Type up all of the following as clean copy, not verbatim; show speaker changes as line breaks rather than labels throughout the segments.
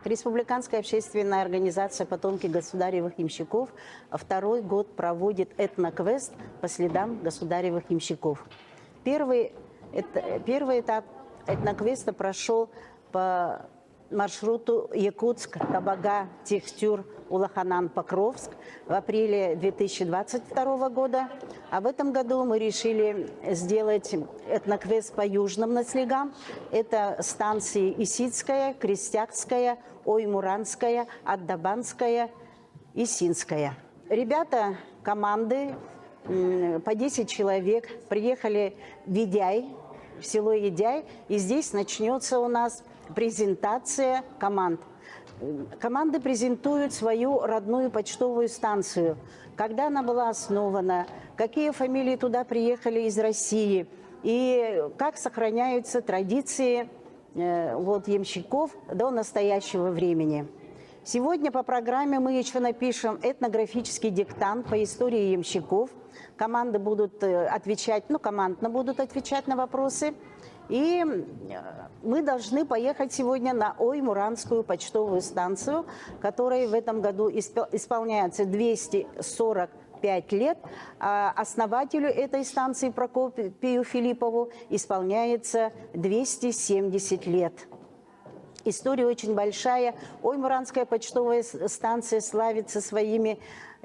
Республиканская общественная организация «Потомки государевых ямщиков» второй год проводит этноквест по следам государевых ямщиков. Первый этап этноквеста прошел по маршруту Якутск, Табага, Техтюр, Улаханан, Покровск в апреле 2022 года. А в этом году мы решили сделать этноквест по южным наслегам. Это станции Исидская, Крестьякская, Оймуранская, Аддабанская и Синская. Ребята команды, по 10 человек, приехали в Едяй, в село Едяй, и здесь начнется у нас презентация команд. Команды презентуют свою родную почтовую станцию, когда она была основана, какие фамилии туда приехали из России и как сохраняются традиции ямщиков до настоящего времени. Сегодня по программе мы еще напишем этнографический диктант по истории ямщиков. Команды будут отвечать, командно будут отвечать на вопросы. И мы должны поехать сегодня на Оймуранскую почтовую станцию, которой в этом году исполняется 245 лет. А основателю этой станции Прокопию Филиппову исполняется 270 лет. История очень большая. Оймуранская почтовая станция славится своими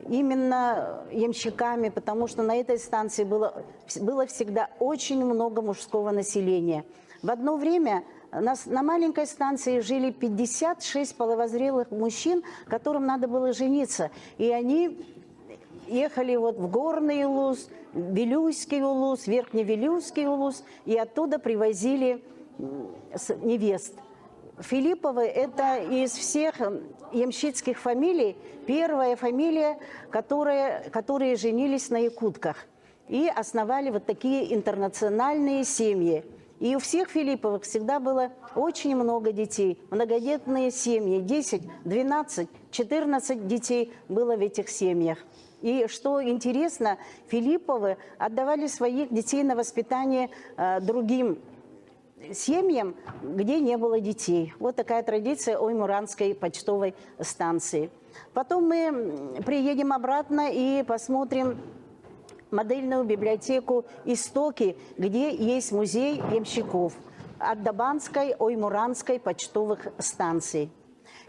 именно ямщиками, потому что на этой станции было всегда очень много мужского населения. В одно время на маленькой станции жили 56 половозрелых мужчин, которым надо было жениться. И они ехали в Горный Улус, Вилюйский Улус, Верхневилюйский Улус, и оттуда привозили невест. Филипповы – это из всех ямщицких фамилий первая фамилия, которые женились на якутках и основали вот такие интернациональные семьи. И у всех Филипповых всегда было очень много детей, многодетные семьи, 10, 12, 14 детей было в этих семьях. И что интересно, Филипповы отдавали своих детей на воспитание другим семьям, где не было детей. Вот такая традиция Оймуранской почтовой станции. Потом мы приедем обратно и посмотрим модельную библиотеку «Истоки», где есть музей ямщиков Аддабанской, Оймуранской почтовых станций.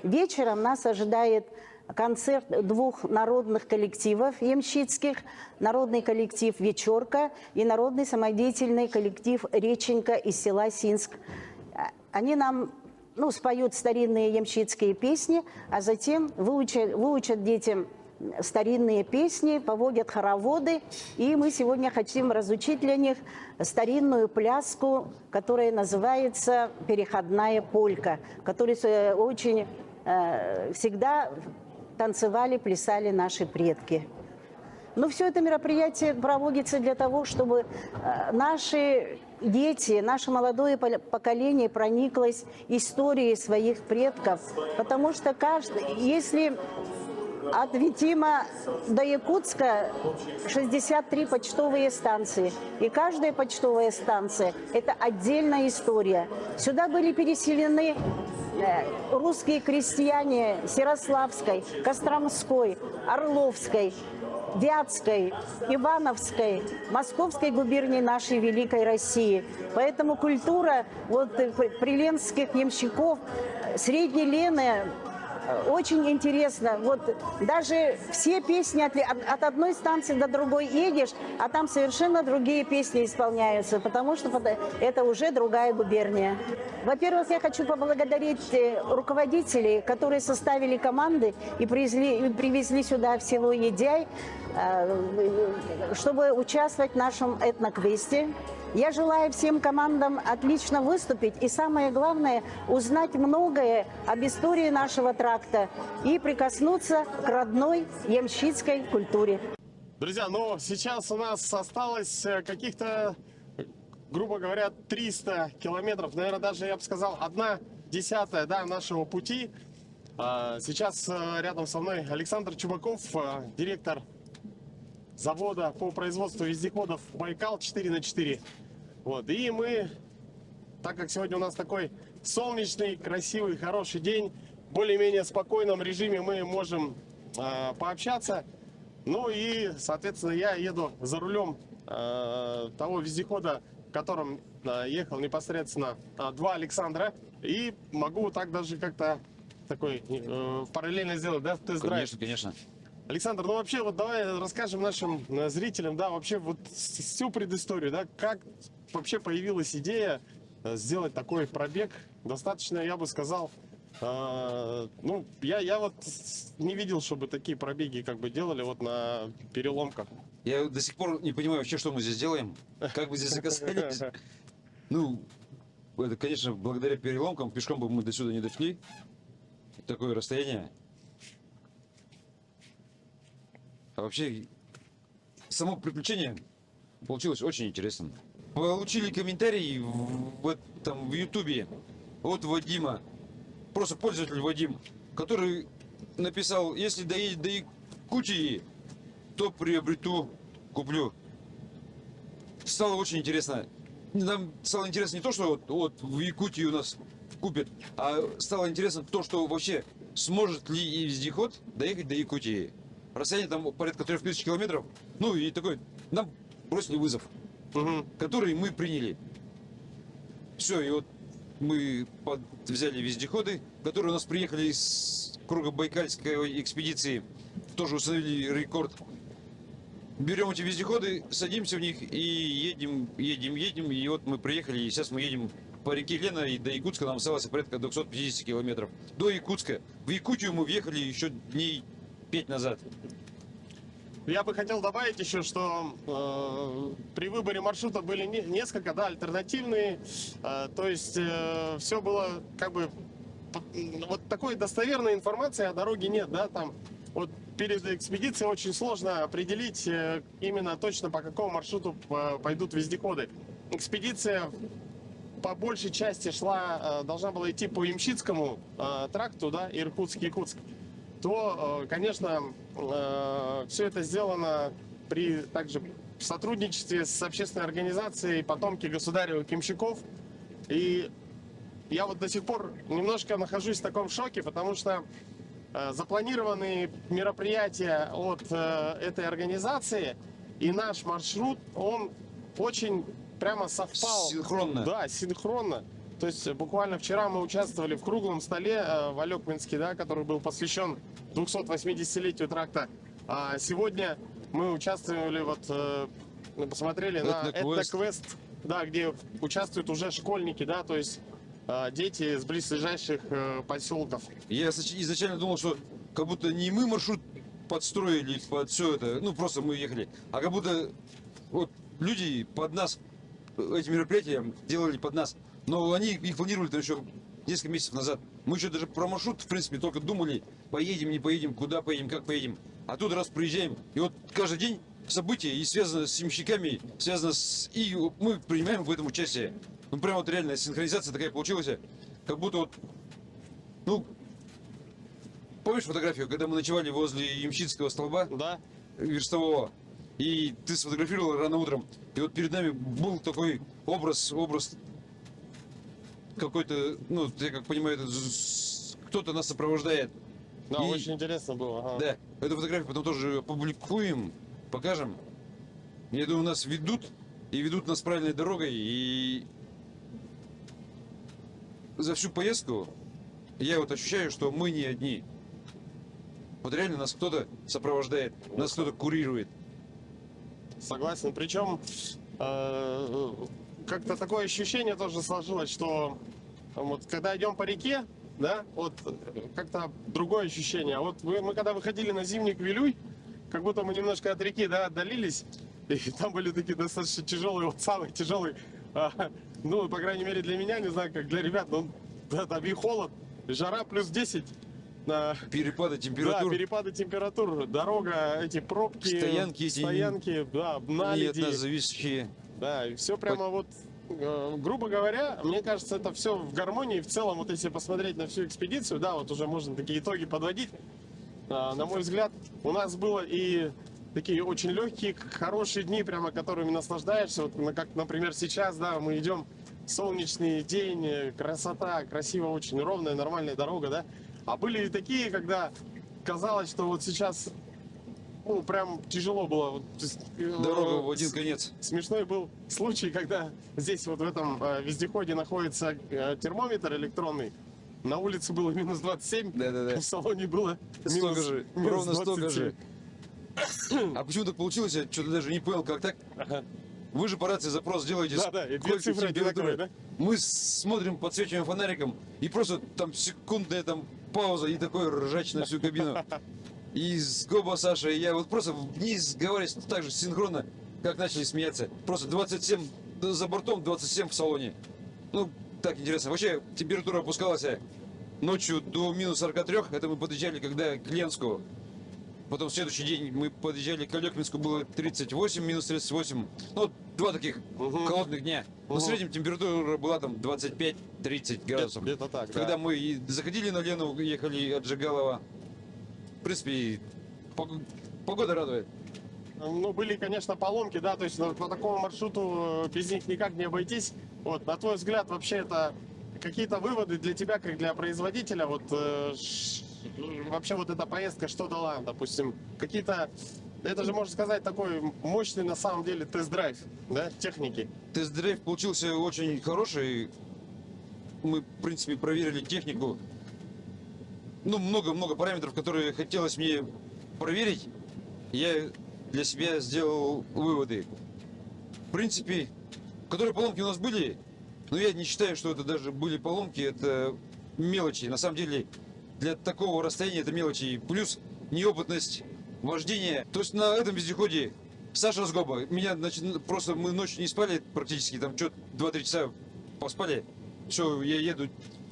Вечером нас ожидает концерт двух народных коллективов ямщицких, народный коллектив «Вечерка» и народный самодеятельный коллектив «Реченька» из села Синск. Они нам споют старинные ямщицкие песни, а затем выучат детям старинные песни, поводят хороводы. И мы сегодня хотим разучить для них старинную пляску, которая называется «Переходная полька», которую очень всегда танцевали, плясали наши предки. Но все это мероприятие проводится для того, чтобы наши дети, наше молодое поколение прониклось историей своих предков. Потому что если от Витима до Якутска 63 почтовые станции. И каждая почтовая станция – это отдельная история. Сюда были переселены русские крестьяне Сярославской, Костромской, Орловской, Вятской, Ивановской, Московской губернии нашей великой России. Поэтому культура приленских ямщиков, Средней Лены очень интересно. Даже все песни от одной станции до другой едешь, а там совершенно другие песни исполняются, потому что это уже другая губерния. Во-первых, я хочу поблагодарить руководителей, которые составили команды и привезли сюда в село Едяй, чтобы участвовать в нашем этноквесте. Я желаю всем командам отлично выступить и, самое главное, узнать многое об истории нашего тракта и прикоснуться к родной ямщицкой культуре.
Друзья, сейчас у нас осталось каких-то, грубо говоря, 300 километров, наверное, даже, я бы сказал, 1/10 нашего пути. Сейчас рядом со мной Александр Чубаков, директор завода по производству вездеходов «Байкал» 4×4. И мы, так как сегодня у нас такой солнечный, красивый, хороший день, более-менее спокойном режиме мы можем пообщаться. Ну и, соответственно, я еду за рулем того вездехода, в котором ехал непосредственно два Александра. И могу так даже как-то такой параллельно сделать, да, тест-драйв.
Конечно, конечно.
Александр, ну вообще вот давай расскажем нашим зрителям, да, вообще вот всю предысторию, да, как вообще появилась идея сделать такой пробег, достаточно, я бы сказал, ну, я вот не видел, чтобы такие пробеги как бы делали вот на переломках.
Я до сих пор не понимаю вообще, что мы здесь делаем, как мы здесь оказались. Ну, это, конечно, благодаря переломкам, пешком бы мы до сюда не дошли. Такое расстояние. А вообще, само приключение получилось очень интересным. Получили комментарий в Ютубе от Вадима, просто пользователь Вадим, который написал: если доедет до Якутии, то приобрету, куплю. Стало очень интересно. Нам стало интересно не то, что вот в Якутии у нас купят, а стало интересно то, что вообще сможет ли и вездеход доехать до Якутии. Расстояние там порядка 3000 километров. Ну и такой, нам бросили вызов, который мы приняли. Все, и вот мы взяли вездеходы, которые у нас приехали из Кругобайкальской экспедиции, тоже установили рекорд. Берем эти вездеходы, садимся в них и едем. И вот мы приехали, и сейчас мы едем по реке Лена, и до Якутска нам осталось порядка 250 километров. До Якутска. В Якутию мы въехали еще дней 5 назад.
Я бы хотел добавить еще, что при выборе маршрута были несколько, да, альтернативные. То есть все было как бы вот такой достоверной информации о дороге нет, да, там вот перед экспедицией очень сложно определить именно точно по какому маршруту пойдут вездеходы. Экспедиция по большей части должна была идти по Ямщицкому тракту, да, Иркутск-Якутск. То, конечно, все это сделано также в сотрудничестве с общественной организацией «Потомки государевых ямщиков». И я вот до сих пор немножко нахожусь в таком шоке, потому что запланированные мероприятия от этой организации и наш маршрут, он очень прямо совпал.
Синхронно.
Да, синхронно. То есть буквально вчера мы участвовали в круглом столе в Алекминске, да, который был посвящен 280-летию тракта. А сегодня мы участвовали, посмотрели на этноквест, да, где участвуют уже школьники, да, то есть дети с близлежащих поселков.
Я изначально думал, что как будто не мы маршрут подстроили под все это, ну просто мы ехали, а как будто вот люди под нас эти мероприятия делали под нас. Но они их планировали там еще несколько месяцев назад. Мы еще даже про маршрут, в принципе, только думали, поедем, не поедем, куда поедем, как поедем. А тут раз приезжаем, и вот каждый день события, и связано с ямщиками, и мы принимаем в этом участие. Ну, прям вот реально синхронизация такая получилась, как будто вот, ну, помнишь фотографию, когда мы ночевали возле Ямщицкого столба?
Да.
Верстового. И ты сфотографировал рано утром, и вот перед нами был такой образ какой-то, ну, я как понимаю, кто-то нас сопровождает.
Да, очень интересно было. Ага.
Да, эту фотографию потом тоже опубликуем, покажем. Я думаю, нас ведут нас правильной дорогой, и за всю поездку я вот ощущаю, что мы не одни. Вот реально нас кто-то сопровождает, нас кто-то курирует.
Согласен. Причем как-то такое ощущение тоже сложилось, что вот когда идем по реке, да, вот как-то другое ощущение. А вот мы когда выходили на Зимник Вилюй, как будто мы немножко от реки, да, отдалились, и там были такие достаточно тяжелые, вот самый тяжелый, ну, по крайней мере для меня, не знаю, как для ребят, но там и холод, жара плюс 10.
Перепады температур.
Да, перепады температур, дорога, эти пробки, стоянки, да, наледи.
Нет, нас зависящие.
Да, и все прямо вот, грубо говоря, мне кажется, это все в гармонии. В целом, вот если посмотреть на всю экспедицию, да, вот уже можно такие итоги подводить. На мой взгляд, у нас было и такие очень легкие, хорошие дни, прямо которыми наслаждаешься. Вот, как, например, сейчас, да, мы идем, солнечный день, красота, красиво, очень ровная, нормальная дорога, да. А были и такие, когда казалось, что вот сейчас, ну, прям тяжело было. Вот, то есть,
Дорога в один конец.
Смешной был случай, когда здесь вот в этом вездеходе находится термометр электронный. На улице было минус 27,
Да-да-да.
в салоне было
Столько же, ровно столько
27.
же. А почему так получилось, я что-то даже не понял, как так.
Ага.
Вы же по рации запрос делаете.
Да-да, и две
сколько
цифры
температура.
одинаковые, да?
Мы смотрим, подсвечиваем фонариком, и просто там секундная там пауза, и такой ржач на всю кабину. И с Гоба, Саша, и я вот просто вниз говорили так же синхронно, как начали смеяться. Просто 27 за бортом, 27 в салоне. Ну, так интересно. Вообще, температура опускалась ночью до минус 43. Это мы подъезжали, когда к Ленску. Потом в следующий день мы подъезжали к Алекминску, было 38, минус 38. Ну, вот два таких холодных дня. Но в среднем температура была там 25-30 градусов.
Где-то так,
Когда
да.
мы и заходили на Лену, ехали от Жигалова, в принципе, погода радует.
Ну, были, конечно, поломки, да, то есть по такому маршруту без них никак не обойтись. Вот, на твой взгляд, вообще это какие-то выводы для тебя, как для производителя, вот вообще вот эта поездка что дала, допустим, какие-то, это же, можно сказать, такой мощный на самом деле тест-драйв, да, техники.
Тест-драйв получился очень хороший. Мы, в принципе, проверили технику. Ну, много-много параметров, которые хотелось мне проверить. Я для себя сделал выводы. В принципе, которые поломки у нас были, но я не считаю, что это даже были поломки, это мелочи. На самом деле, для такого расстояния это мелочи. Плюс неопытность вождения. То есть на этом вездеходе Саша Сгоба, меня, значит, просто мы ночью не спали практически, там что-то 2-3 часа поспали. Все, я еду.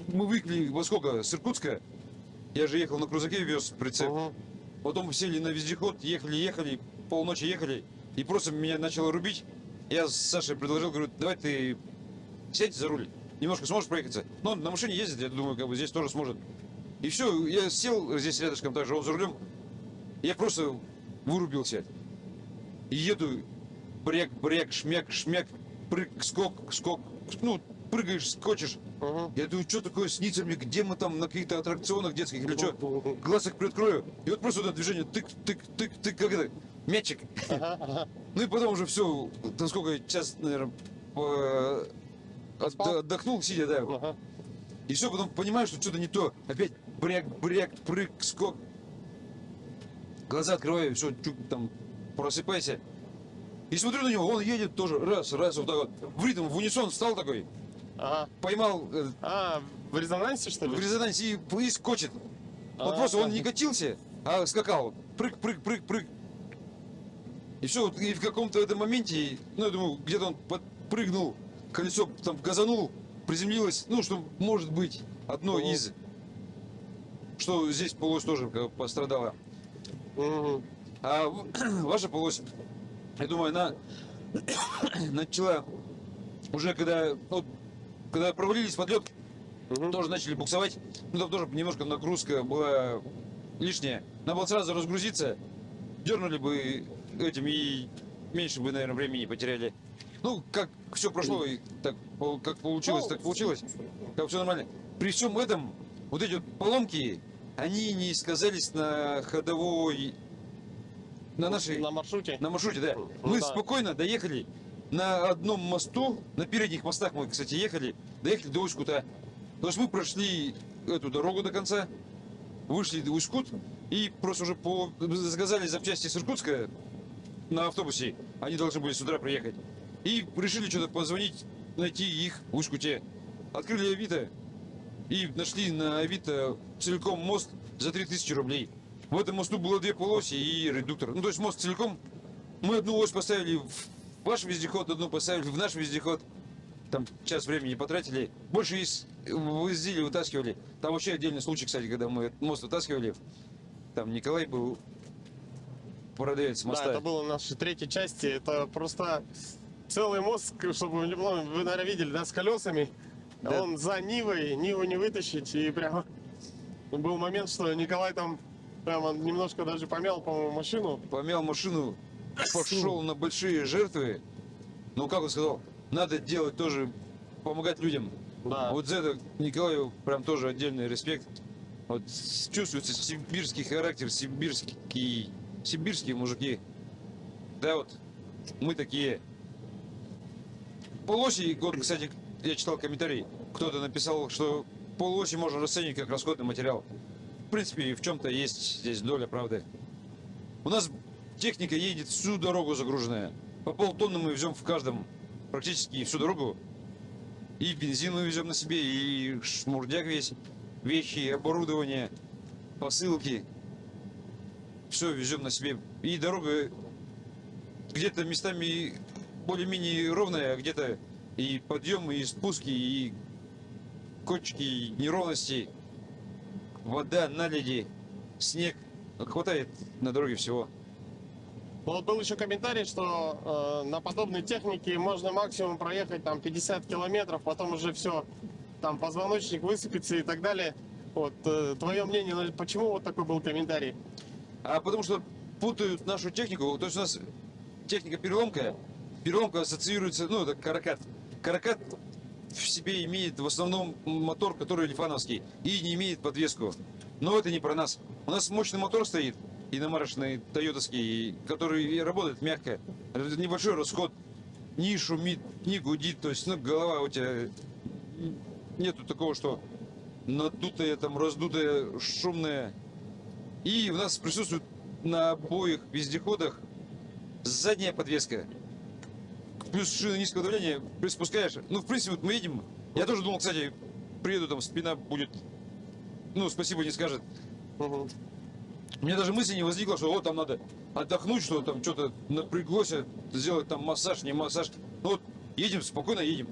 Мы выехали во сколько? С Иркутска. Я же ехал на крузаке, вез прицеп. Потом сели на вездеход, ехали, полночи ехали. И просто меня начало рубить. Я с Сашей предложил, говорю, давай ты сядь за руль. Немножко сможешь проехаться? Но он на машине ездит, я думаю, как бы здесь тоже сможет. И все, я сел здесь рядышком также, он за рулем. Я просто вырубился. И еду, бряк, шмяк, прыг, скок. Ну, прыгаешь, скочишь. Я думаю, что такое снится мне, где мы там на каких-то аттракционах детских или что? Глаз их приоткрою. И вот просто это движение, тык, как это, мячик. Ну и потом уже все, там сколько, час, наверное, отдохнул, сидя, да. И все, потом понимаю, что что-то не то. Опять бряк, прыг, скок. Глаза открываю, все, там, просыпайся. И смотрю на него, он едет тоже, раз, вот так вот. В ритм, в унисон встал такой. Поймал
В резонансе, что ли?
в резонансе и скочит. Вот просто он не катился, а скакал. Прыг. И все, и в каком-то этом моменте, ну, я думаю, где-то он подпрыгнул, колесо там газанул, приземлилось, ну, что может быть одно из, что здесь полось тоже пострадала. А ваша полось, я думаю, она начала уже когда провалились подлет, тоже начали буксовать. Ну там тоже немножко нагрузка была лишняя. Надо было сразу разгрузиться, дернули бы этим и меньше бы, наверное, времени потеряли. Ну, как все прошло, и так, как получилось, так получилось. Как все нормально. При всем этом, вот эти вот поломки, они не сказались на ходовой, на нашей...
На маршруте?
На маршруте, да. Мы спокойно доехали на одном мосту, на передних мостах мы, кстати, доехали до Усть-Кута. То есть мы прошли эту дорогу до конца, вышли до Усть-Кут и просто уже заказали запчасти с Иркутска на автобусе. Они должны были с утра приехать. И решили что-то позвонить, найти их в Усть-Куте. Открыли Авито и нашли на Авито целиком мост за 3000 рублей. В этом мосту было 2 полоси и редуктор. Ну, то есть мост целиком. Мы одну ось поставили в ваш вездеход, одну поставили в наш вездеход. Там час времени потратили. Больше возили, вытаскивали. Там вообще отдельный случай, кстати, когда мы мост вытаскивали. Там Николай был продавец моста.
Да, это было в нашей 3-й части. Это просто целый мост, чтобы вы, наверное, видели, да, с колесами.
Да.
Он за Ниву не вытащить. И прямо был момент, что Николай там прямо немножко даже помял, по-моему, машину.
Помял машину, пошел на большие жертвы. Ну, как он сказал, надо делать тоже, помогать людям.
Да.
Вот за это Николаю прям тоже отдельный респект. Вот чувствуется сибирский характер, сибирские мужики. Да, вот мы такие. Полуоси, вот, кстати, я читал комментарий, кто-то написал, что полуоси можно расценивать как расходный материал. В принципе, в чем-то есть здесь доля правды. У нас техника едет всю дорогу загруженная. По полтонны мы везем в каждом, практически всю дорогу. И бензин мы везем на себе, и шмурдяк весь, вещи, оборудование, посылки. Все везем на себе. И дорога где-то местами более-менее ровная, а где-то и подъемы, и спуски, и кочки, и неровности, вода, наледи, снег. Хватает на дороге всего.
Ну, вот был еще комментарий, что на подобной технике можно максимум проехать там 50 километров, потом уже все, там позвоночник высыпется и так далее. Вот, твое мнение, почему вот такой был комментарий?
А потому что путают нашу технику, то есть у нас техника переломка, переломка ассоциируется, ну, это каракат. Каракат в себе имеет в основном мотор, который лифановский, и не имеет подвеску. Но это не про нас. У нас мощный мотор стоит, иномарочный, тойотовский, который работает мягко. Это небольшой расход, не шумит, не гудит, то есть, ну, голова у тебя нету такого, что надутая, там, раздутая, шумная. И у нас присутствует на обоих вездеходах задняя подвеска. Плюс шина низкого давления, приспускаешь. Ну, в принципе, вот мы едем. Я тоже думал, кстати, приеду, там спина будет, ну, спасибо не скажет.
Угу.
У меня даже мысли не возникло, что вот там надо отдохнуть, что там что-то напряглось, сделать там массаж, не массаж. Ну вот едем, спокойно едем,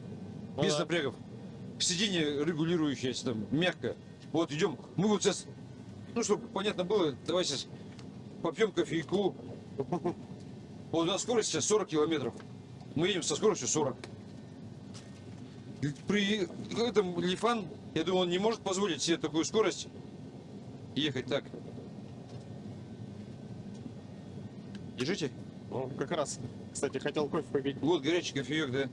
без напрягов. Сиденье регулирующееся, там, мягко. Вот идем. Мы вот сейчас, ну, чтобы понятно было, давай сейчас попьем кофейку. Вот у нас скорость сейчас 40 километров. Мы едем со скоростью 40. При этом Лифан, я думаю, он не может позволить себе такую скорость ехать так. Держите.
Ну, как раз, кстати, хотел кофе попить.
Вот горячий кофеек, да.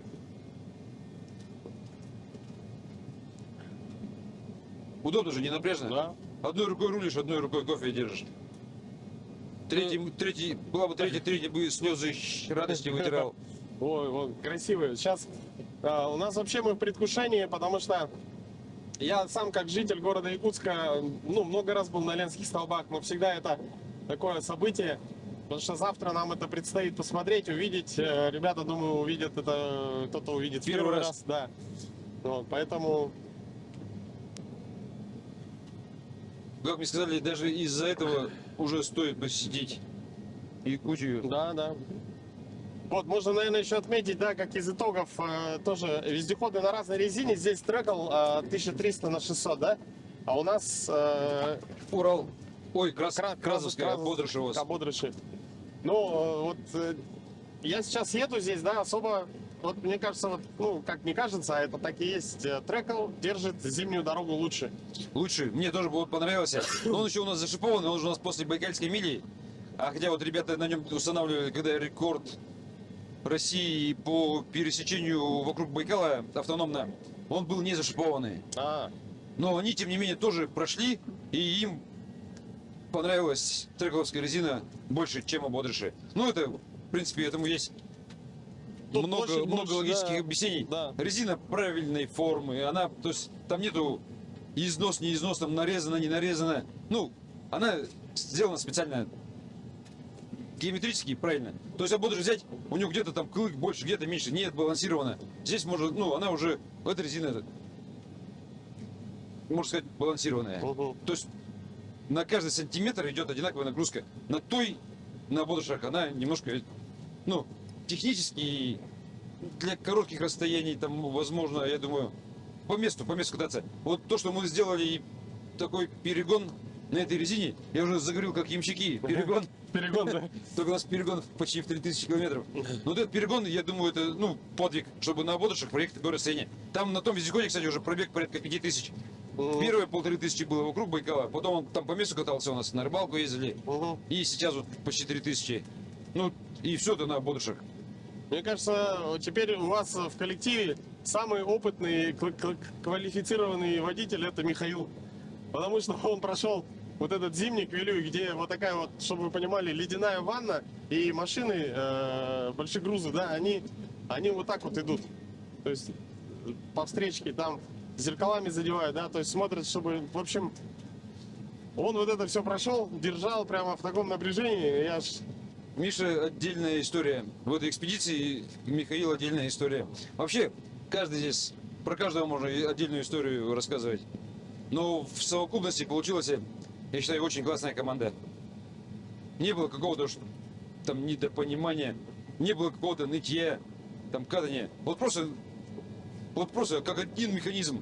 Удобно же, не напряжно.
Да.
Одной рукой рулишь, одной рукой кофе держишь. Третий, была бы третий бы слезы радости вытирал.
Ой, вот, красивый. Сейчас у нас вообще мы в предвкушении, потому что я сам как житель города Якутска, ну, много раз был на Ленских столбах, но всегда это такое событие, потому что завтра нам это предстоит посмотреть, увидеть. Ребята, думаю, увидят это, кто-то увидит
Первый раз.
Да. Вот, поэтому...
Как мне сказали, даже из-за этого уже стоит посетить Якутию.
Да, да. Вот, можно, наверное, еще отметить, да, как из итогов, тоже вездеходы на разной резине. Здесь трекал 1300 на 600, да? А у нас...
Урал. Ой, Кразовская, Бодрышева.
Бодрыши. Ну, вот я сейчас еду здесь, да, особо... Вот мне кажется, вот, ну, как мне кажется, а это так и есть. Трекал держит зимнюю дорогу лучше.
Лучше. Мне тоже вот понравился. Но он еще у нас зашипованный, он уже у нас после Байкальской мили. А хотя вот ребята на нем устанавливали, когда рекорд России по пересечению вокруг Байкала автономно, он был не зашипованный. Но они, тем не менее, тоже прошли, и им понравилась трековская резина больше, чем у Бодрыши. Ну, это, в принципе, этому есть
Тут
много
больше,
логических
да,
объяснений.
да.
Резина правильной формы, она, то есть, там нету износ, не износ, там нарезано, не нарезано. Ну, она сделана специально геометрически правильно. То есть, а Бодрыш взять, у него где-то там клык больше, где-то меньше, не отбалансирована. Здесь может, ну, она уже, эта резина, можно сказать, балансированная.
Угу.
То есть, на каждый сантиметр идет одинаковая нагрузка. На той, на Бодрышах, она немножко, ну, технически для коротких расстояний, там, возможно, я думаю, по месту кататься. Вот то, что мы сделали такой перегон на этой резине, я уже заговорил как ямщики, перегон.
Перегон, да.
Только у нас перегон почти в 3000 километров. Но вот этот перегон, я думаю, это, ну, подвиг, чтобы на Бодрышах проехать такое расстояние. Там на том вездеходе, кстати, уже пробег порядка 5000. Первые 1500 было вокруг Байкала, потом он там по месту катался у нас, на рыбалку ездили. И сейчас вот почти 3000. Ну, и все это на Бодрышах.
Мне кажется, теперь у вас в коллективе самый опытный, квалифицированный водитель — это Михаил. потому что он прошел вот этот зимний Квилюй, где вот такая вот, чтобы вы понимали, ледяная ванна, и машины, большие грузы, да, они вот так вот идут. То есть по встречке там зеркалами задевают, да, то есть смотрят, чтобы, в общем, он вот это все прошел, держал прямо в таком напряжении, я аж...
Миша отдельная история. В этой экспедиции Михаил отдельная история. Вообще, каждый здесь, про каждого можно отдельную историю рассказывать. Но в совокупности получилась, я считаю, очень классная команда. Не было какого-то там недопонимания, не было какого-то нытья, там катания. Вот просто как один механизм.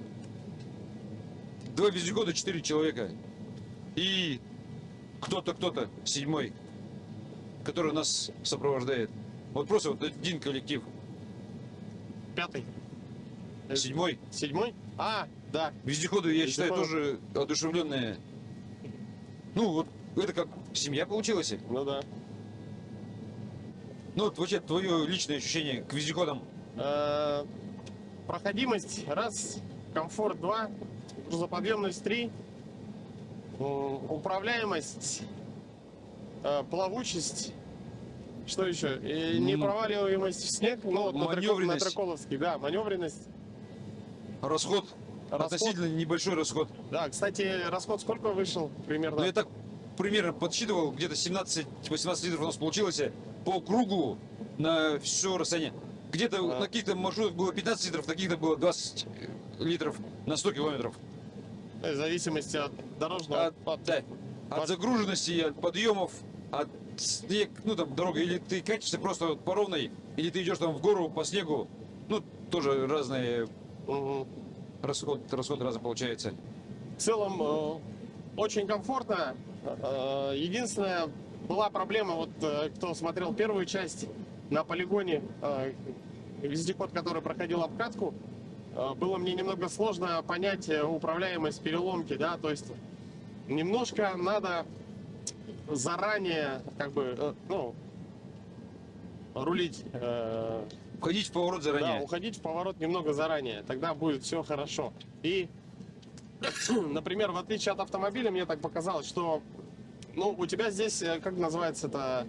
2 вездехода, 4 человека. И кто-то, 7-й, который нас сопровождает. Вот просто вот один коллектив.
5-й.
7-й.
7-й? А, да.
Вездеходы, я считаю,
Вездеходы.
тоже одушевленные. Ну, вот это как семья получилась.
Ну да.
Ну, вот вообще твое личное ощущение к вездеходам.
Проходимость раз, комфорт 2, грузоподъемность 3, управляемость, плавучесть, что еще? И непроваливаемость в снег, ну, вот на
Маневренность.
Траколовский, да, маневренность.
Расход. Относительно небольшой расход.
Да, кстати, расход сколько вышел примерно?
Ну, я так примерно подсчитывал, где-то 17-18 литров у нас получилось по кругу на все расстояние. Где-то на каких-то маршрутах было 15 литров, на каких-то было 20 литров на 100 километров.
В зависимости от дорожного.
Да. От загруженности, от подъемов, от снег, ну там дорога, или ты катишься просто по ровной, или ты идешь там в гору по снегу, ну тоже разные расход разный получается.
В целом очень комфортно. Единственная была проблема, вот кто смотрел первую часть на полигоне, вездеход, который проходил обкатку, было мне немного сложно понять управляемость переломки, да, то есть немножко надо заранее, как бы, ну, рулить.
Входить в поворот заранее.
Да, уходить в поворот немного заранее, тогда будет все хорошо. И, например, в отличие от автомобиля, мне так показалось, что, ну, у тебя здесь, как называется это?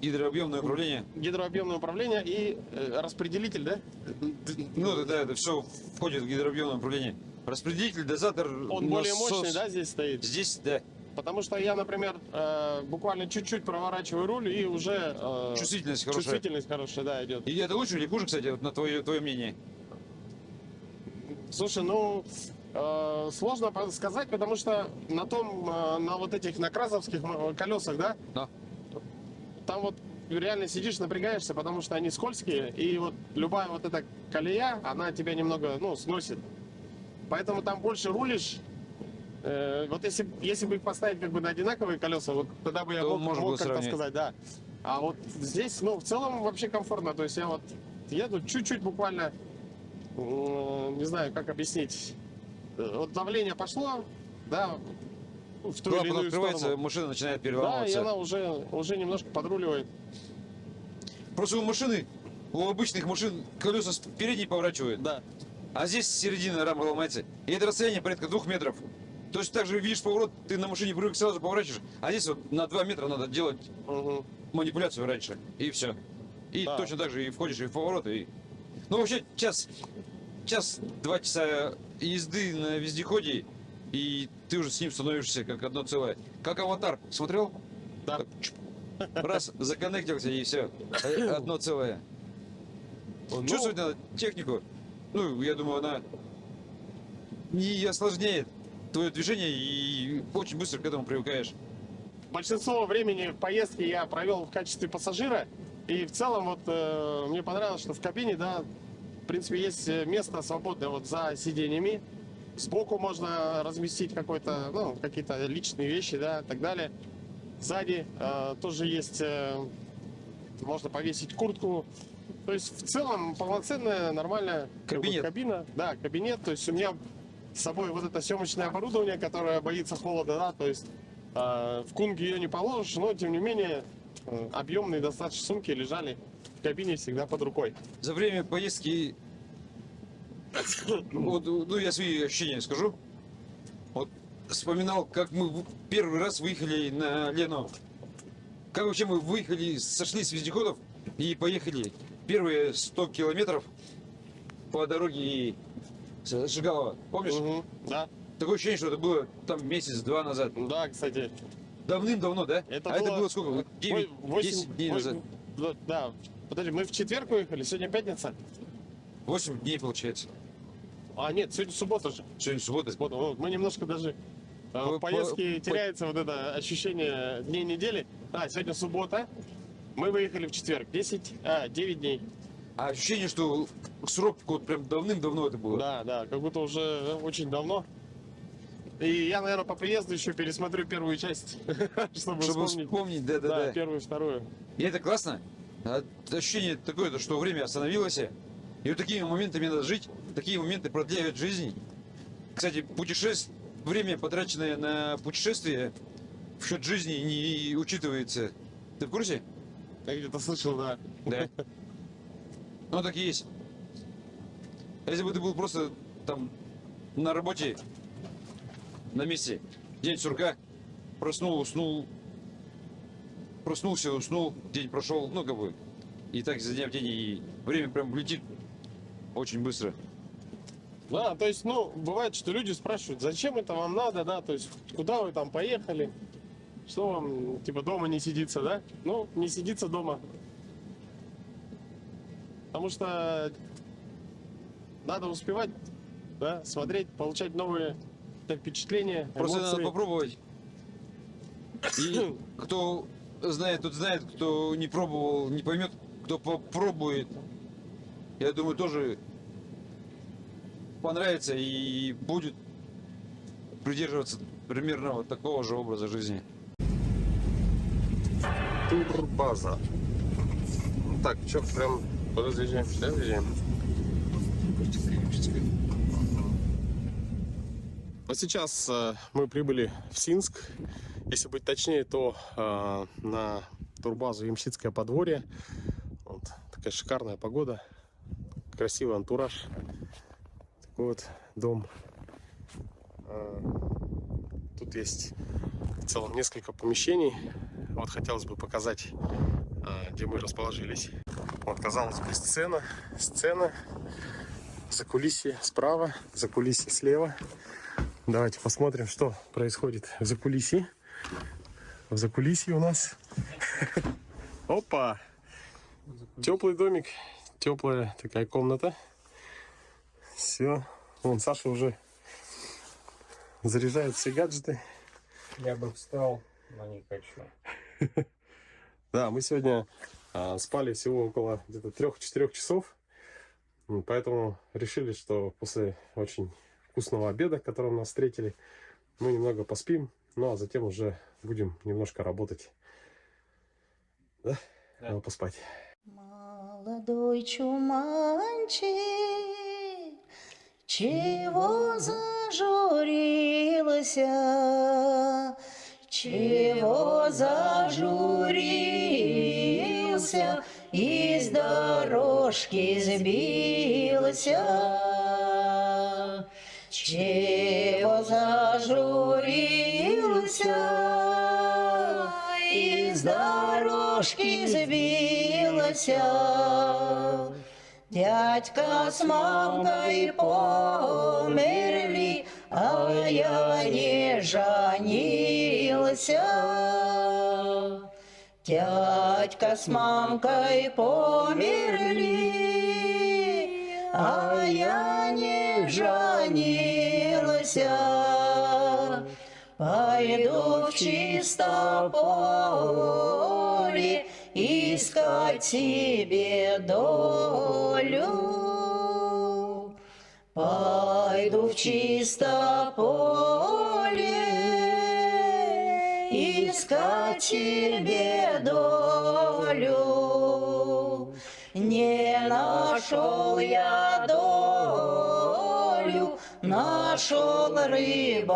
Гидрообъемное управление.
Гидрообъемное управление и распределитель, да?
Ну да, это все входит в гидрообъемное управление. Распределитель, дозатор.
Он более
насос.
мощный, да, здесь стоит?
Здесь, да.
Потому что я, например, буквально чуть-чуть проворачиваю руль и уже
Чувствительность хорошая.
чувствительность хорошая, да, идет.
И это лучше или хуже, кстати, вот на твое мнение?
Слушай, ну сложно сказать, потому что на вот этих на кразовских колесах, да,
Да.
там вот реально сидишь, напрягаешься, потому что они скользкие, и вот любая вот эта колея, она тебя немного, ну, сносит. Поэтому там больше рулишь. Вот если бы их поставить как бы на одинаковые колеса, вот тогда бы я
То
мог
можно было
как-то
сравнить.
сказать, да. А вот здесь, ну, в целом вообще комфортно. То есть я вот еду чуть-чуть буквально, не знаю, как объяснить. Вот давление пошло, да, в ту или
Клапан
иную
открывается,
сторону.
машина начинает
Да, и
переламываться.
она уже немножко подруливает.
Просто у машины, у обычных машин колеса передние поворачивают,
Да.
а здесь середина рамы ломается. И это расстояние порядка 2 метров. То есть также видишь поворот, ты на машине привык сразу поворачиваешь, а здесь вот на 2 метра надо делать
Угу.
манипуляцию раньше, и все. И
Да.
точно так же и входишь и в поворот, и... Ну вообще час-2 часа езды на вездеходе, и ты уже с ним становишься как одно целое. Как «Аватар» смотрел?
Да.
Так, чуп. Раз, законнектился и все. Одно целое.
Ну,
Чувствовать надо технику. Ну, я думаю, она не осложняет твое движение, и очень быстро к этому привыкаешь.
большинство времени поездки я провел в качестве пассажира. И в целом вот мне понравилось, что в кабине, да, в принципе, есть место свободное вот за сиденьями. Сбоку можно разместить какие-то личные вещи, да, и так далее. Сзади тоже есть, можно повесить куртку. То есть в целом полноценная, нормальная как бы,
Кабинет.
кабина. Да, кабинет. То есть у меня с собой вот это съемочное оборудование, которое боится холода, да, то есть в Кунг ее не положишь, но тем не менее объемные достаточно сумки лежали в кабине всегда под рукой.
За время поездки, вот, ну, я свои ощущения скажу. Вот вспоминал, как мы первый раз выехали на Лену. Как вообще мы выехали, сошли с вездеходов и поехали первые 100 километров по дороге Жигалова. Помнишь?
Мгм, да.
Такое ощущение, что это было там месяц-два назад.
Да, кстати.
Давным-давно, да?
Это
это было сколько? 9,
8,
10 дней назад.
Да. Подожди, мы в четверг выехали, сегодня пятница.
8 дней получается.
А, нет, сегодня суббота же.
Сегодня суббота.
Суббота. Вот, мы немножко даже в поездке теряется вот это ощущение дней недели. А, сегодня суббота. Мы выехали в четверг. 9 дней.
А ощущение, что срок вот прям давным-давно это было.
Да, да, как будто уже очень давно. И я, наверное, по приезду еще пересмотрю первую часть, чтобы вспомнить.
вспомнить,
Да,
да-да-да.
первую, вторую.
И это классно. Ощущение такое, что время остановилось. И вот такими моментами надо жить. Такие моменты продляют жизнь. Кстати, время, потраченное на путешествие, в счет жизни не учитывается. Ты в курсе?
Я где-то слышал, да.
Да. Ну так и есть. Если бы ты был просто там на работе, на месте, день сурка, уснул, проснулся, уснул, день прошел, ну как бы, и так изо дня в день, и время прям летит очень быстро.
Да, то есть, ну, бывает, что люди спрашивают, зачем это вам надо, да, то есть, куда вы там поехали, что вам, типа, дома не сидится, да? Ну, не сидится дома. Потому что надо успевать, да, смотреть, получать новые впечатления,
Просто
эмоции.
надо попробовать. И кто знает, тот знает, кто не пробовал, не поймет, кто попробует. Я думаю, тоже понравится и будет придерживаться примерно вот такого же образа жизни.
Турбаза. Так, что, прям подъезжаем. Вот сейчас мы прибыли в Синск. Если быть точнее, то на турбазу Ямщицкое подворье. Вот такая шикарная погода, красивый антураж. Такой вот дом. Тут есть в целом несколько помещений. Вот хотелось бы показать, где мы расположились. Вот, казалось бы, сцена, закулисье справа, закулисье слева. Давайте посмотрим, что происходит в закулисье. В закулисье у нас... Опа! Теплый домик, теплая такая комната. Все. Вон Саша уже заряжает все гаджеты.
Я бы встал, но не хочу.
Да, мы сегодня спали всего около где-то 3-4 часов. Поэтому решили, что после очень вкусного обеда, которым нас встретили, мы немного поспим. Ну а затем уже будем немножко работать. Да?
Да.
Надо поспать.
Молодой чуманчик, чего зажурился, чего зажурился, из дорожки сбился, чего зажурился, из дорожки сбился. Дядька с мамкой померли, а я не женился. Дядька с мамкой померли, а я не женился. Пойду в чисто поле искать себе долю. Пойду в чисто поле искать себе долю. Не нашел я долю, нашел рыболовлю.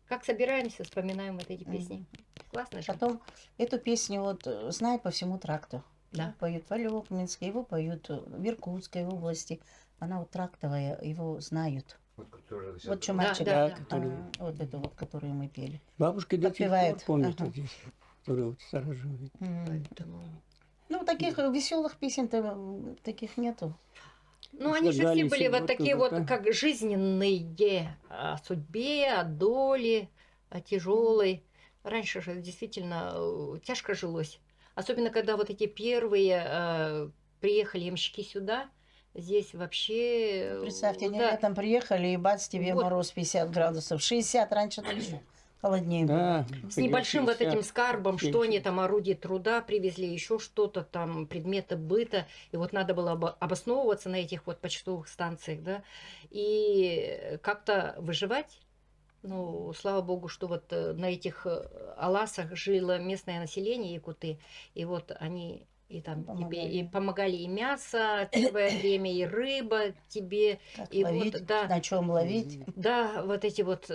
Как собираемся, вспоминаем вот эти песни. Классно же.
Потом эту песню вот знают по всему тракту.
Да.
Его поют в Алёкминске, его поют в Иркутской области, Она вот трактовая, его знают. Вот что
Да,
мальчик,
да,
да. Который-
вот это вот, которую мы пели.
Бабушки до сих пор
Подпевает.
помнят
Ага.
вот здесь, которые вот сторожили.
Поэтому...
Ну, таких веселых песен-то таких нету.
Ну, они же все
Галица,
были вот
вот
такие
как
вот,
бы,
как жизненные, о судьбе, о доле, о тяжелой. Раньше же действительно тяжко жилось. Особенно, когда вот эти первые приехали ямщики сюда, здесь вообще...
Представьте, они
да,
летом приехали, и бац, тебе
Вот.
мороз 50 градусов. 60 раньше-то еще холоднее было.
Да,
с небольшим вот
50.
этим скарбом, что они
70.
там орудие труда привезли, еще что-то там, предметы быта, и вот надо было обосновываться на этих вот почтовых станциях, да, и как-то выживать. Ну, слава богу, что вот на этих аласах жило местное население якуты, и вот они и там тебе и помогали и мясо первое время, и рыба тебе,
Как
и
ловить,
вот, да,
на чем ловить.
да, вот эти вот.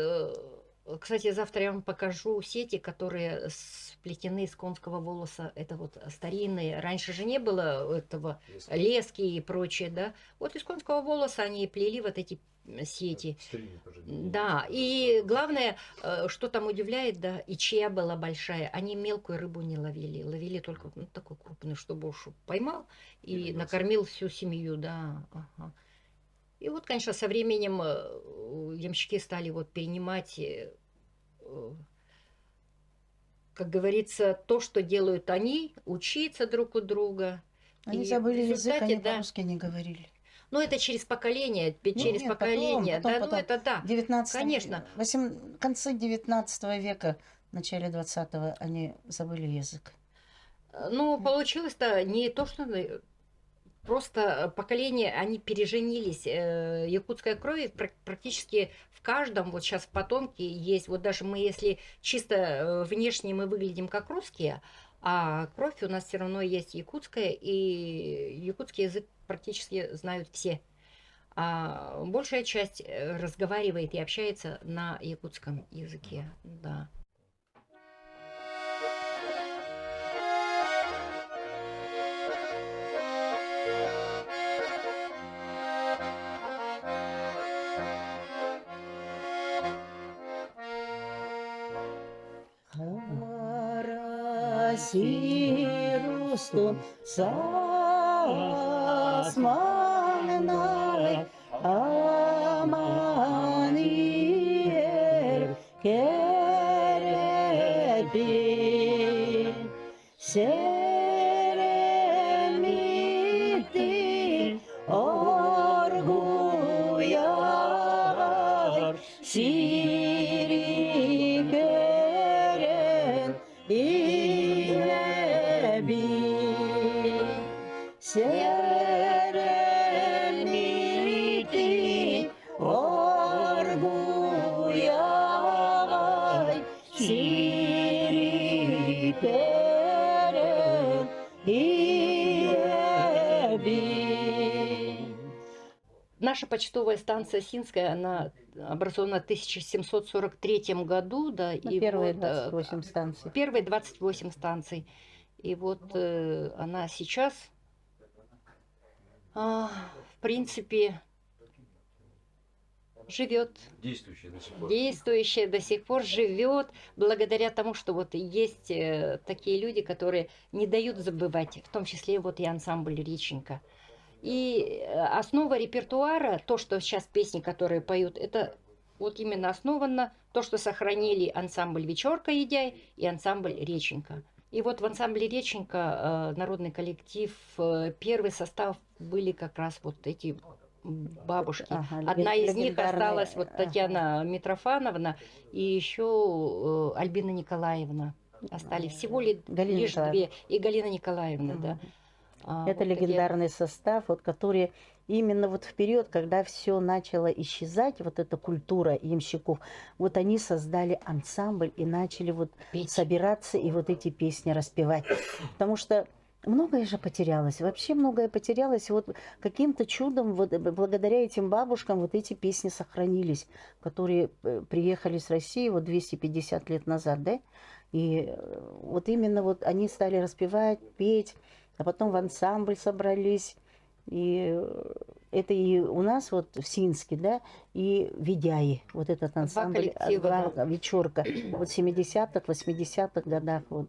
Кстати, завтра я вам покажу сети, которые сплетены из конского волоса. Это вот старинные. Раньше же не было этого лески и прочее, да. Вот из конского волоса они плели вот эти сети. Да, и главное, что там удивляет, да, и чья была большая, они мелкую рыбу не ловили, ловили только ну, такую крупную, чтобы уж поймал и накормил всю семью, да. Ага. И вот, конечно, со временем ямщики стали вот перенимать, как говорится, то, что делают они, учиться друг у друга.
Они
И
забыли
в
язык,
результате,
они
да.
по-русски не говорили.
Ну, это через поколение, через
Нет,
поколение,
потом,
да,
потом.
ну это да,
19
конечно.
конце 19 века, начале 20-го они забыли язык.
Ну, получилось-то не то, что просто поколения, они переженились. Якутская кровь практически в каждом, вот сейчас в потомке есть. Вот даже мы, если чисто внешне мы выглядим как русские, а кровь у нас все равно есть якутская, и якутский язык практически знают все. А большая часть разговаривает и общается на якутском языке, да.
Сирустун сасманай аманир керепи серемити оргуяр сирикерен иеби серемити оргуяй сирикерен иеби.
Наша почтовая станция Синская, она образована в 1743 году, да,
Ну,
и
первые
вот,
28 станций.
первые 28 станций. И вот она сейчас, в принципе, живет,
Действующие до сих пор.
действующая до сих пор живет благодаря тому, что вот есть такие люди, которые не дают забывать, в том числе вот и ансамбль Реченька. И основа репертуара, то, что сейчас песни, которые поют, это вот именно основано то, что сохранили ансамбль Вечерка Едяй и ансамбль Реченька. И вот в ансамбле Реченька народный коллектив, первый состав были как раз вот эти бабушки.
Ага,
Одна из них
легендарные,
осталась вот Татьяна Митрофановна и еще Альбина Николаевна. Остались всего
Галина
лишь
Николаевна.
две. И Галина Николаевна, да.
Это
вот такие-
легендарный состав, вот, который именно вот в период, когда все начало исчезать, вот эта культура ямщиков, вот они создали ансамбль и начали вот
Петь.
собираться и вот эти песни распевать. Потому что многое же потерялось, вообще многое потерялось. Вот каким-то чудом, вот благодаря этим бабушкам, вот эти песни сохранились, которые приехали с России вот 250 лет назад, да? И вот именно вот они стали распевать, петь, а потом в ансамбль собрались. И Это и у нас вот в Синске, да, и в Видяе. Вот этот ансамбль,
коллектива,
вечерка. Вот в 70-х, 80-х годах вот,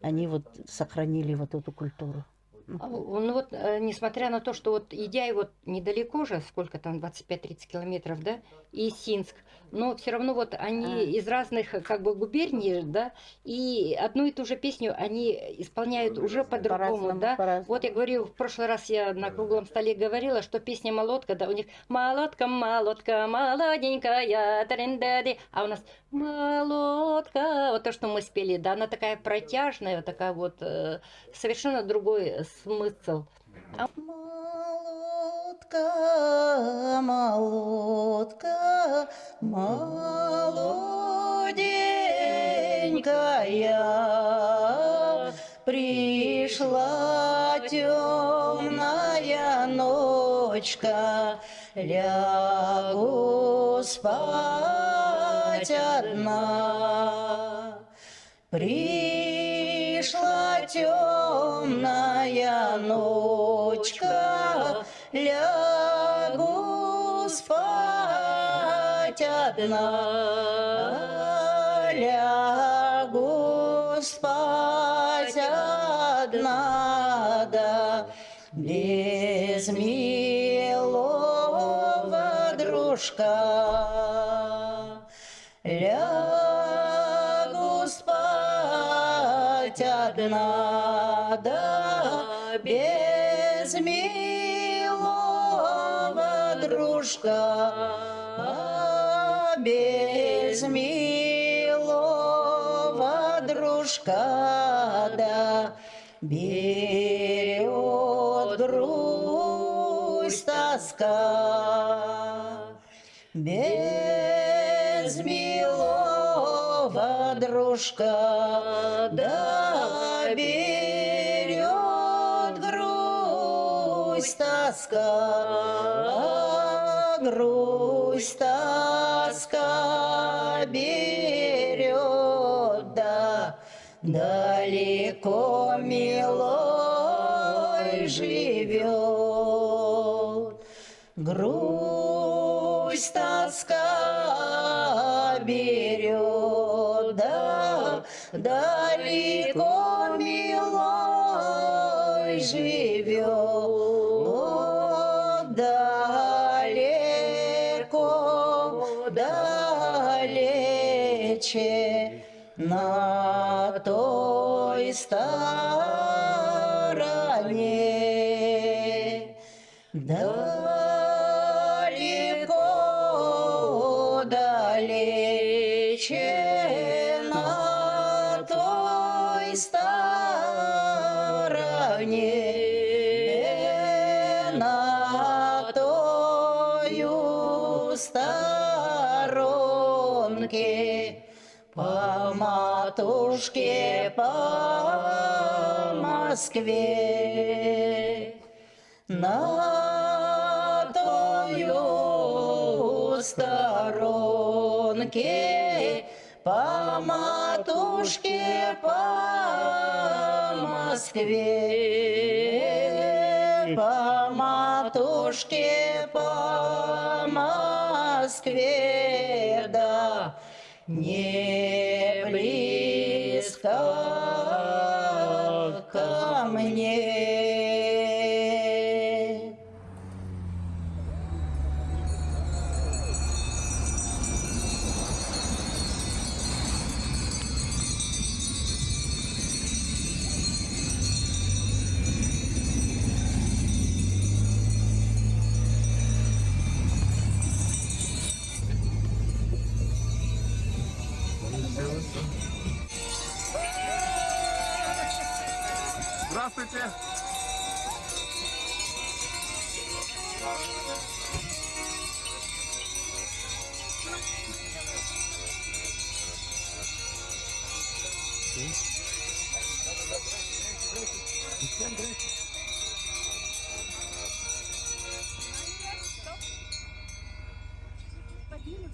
они вот сохранили вот эту культуру.
Ну вот, несмотря на то, что вот Идяй вот недалеко же, сколько там, 25-30 километров, да, и Синск, но все равно вот они из разных как бы губерний, да, и одну и ту же песню они исполняют уже по-другому,
По-разному,
да.
по-разному.
Вот я говорю, в прошлый раз я на круглом столе говорила, что песня «Молодка», да, у них «Молодка, молодка, молоденькая, тариндади», а у нас «Молодка», вот то, что мы спели, да, она такая протяжная, вот такая вот, совершенно другой смысл.
Молодка, молодка, молоденькая, пришла темная ночка, лягу спать одна. Пришла темная ночка, лягу спать одна, лягу спать одна, да, без милого дружка. Лягу спать одна, да, без милого дружка, без милого дружка, да, берет грусть тоска. Без милого дружка, да, берет грусть тоска, грусть тоска берет, да, далеко милой живет. Грусть тоска берет, да, далеко милой живет, далеко, далече, на той стороне. Далеко, далече, на той стороне, на тою сторонке, по матушке, по Москве. На тою сторонке, по матушке, по Москве, по матушке, по Москве, да, не близко ко мне.
Здравствуйте!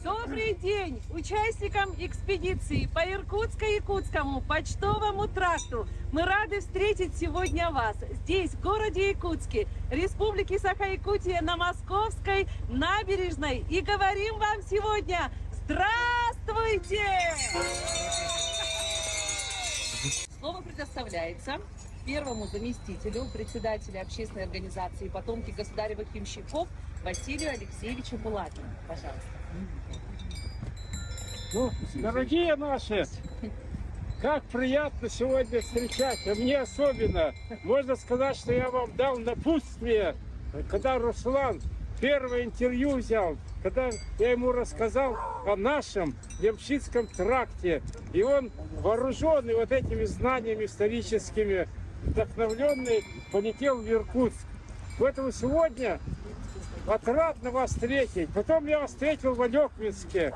Добрый день участникам экспедиции по Иркутско-Якутскому почтовому тракту. Мы рады встретить сегодня вас здесь, в городе Якутске, Республики Саха-Якутия, на Московской набережной. И говорим вам сегодня здравствуйте! Слово предоставляется первому заместителю председателя общественной организации «Потомки государевых ямщиков» Василию Алексеевичу Булатину. Пожалуйста.
Ну, дорогие наши, как приятно сегодня встречать, а мне особенно. Можно сказать, что я вам дал напутствие, когда Руслан первое интервью взял, когда я ему рассказал о нашем Ямщицком тракте. И он, вооруженный вот этими знаниями историческими, вдохновленный, полетел в Иркутск. Поэтому сегодня отрадно вас встретить. Потом я вас встретил в Алекминске,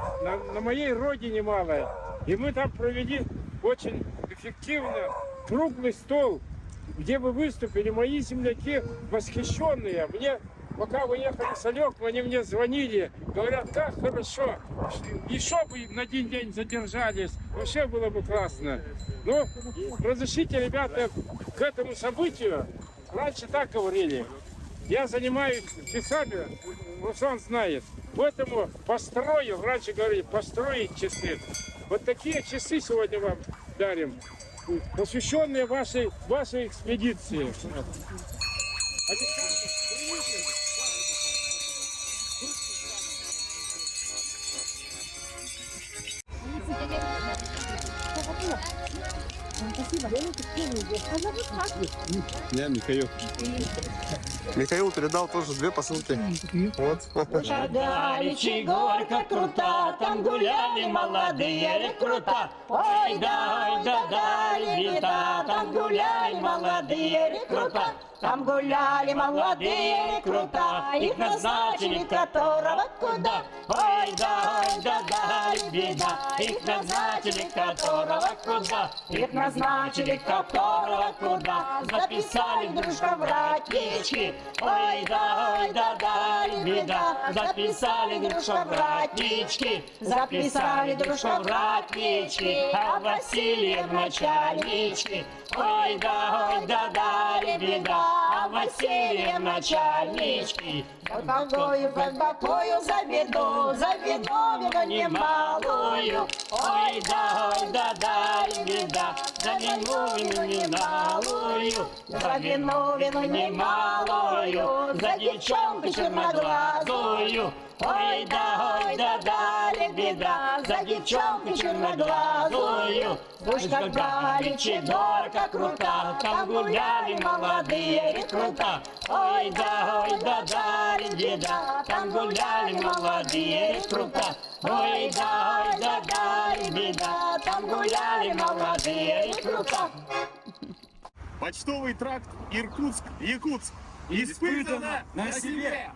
на моей родине малой. И мы там провели очень эффективно круглый стол, где вы выступили. Мои земляки восхищенные. Мне, пока вы ехали с Алекма, они мне звонили. Говорят, как хорошо. Еще бы на один день задержались. Вообще было бы классно. Но разрешите, ребята, к этому событию. Раньше так говорили. Я занимаюсь часами, Руслан знает. Поэтому построил, раньше говорили, построить часы. Вот такие часы сегодня вам дарим, посвященные вашей экспедиции. Александр, примите.
Я Михаил. Михаил передал тоже 2 посылки. Вот.
Давичи горько круто, там гуляли молодые рекрута. Ой да, ребята, там гуляли молодые рекрута. Там гуляли молодые рекрута, их назначили которого куда. Ой да, ребята, их назначили которого куда. Их назначили которого куда. Записали дружка братнички. Ой да, ребята, записали дружка братнички. Записали дружка братнички, а Василий в начальнички. Ой да, ребята, а Василий в начальнички. Под бокою заведу вину немалую. Ой да, ребята, за вину немалую. За вину немалую, за девчонку черноглазую. Ой да, ребята, за девчонку черноглазую. Уж как давичи горько крута, там гуляли молодые рекрута. Ой да, ребята, там гуляли молодые рекрута. Ой да, ребята, там гуляли молодые рекрута.
Почтовый тракт Иркутск-Якутск. Испытано на себе.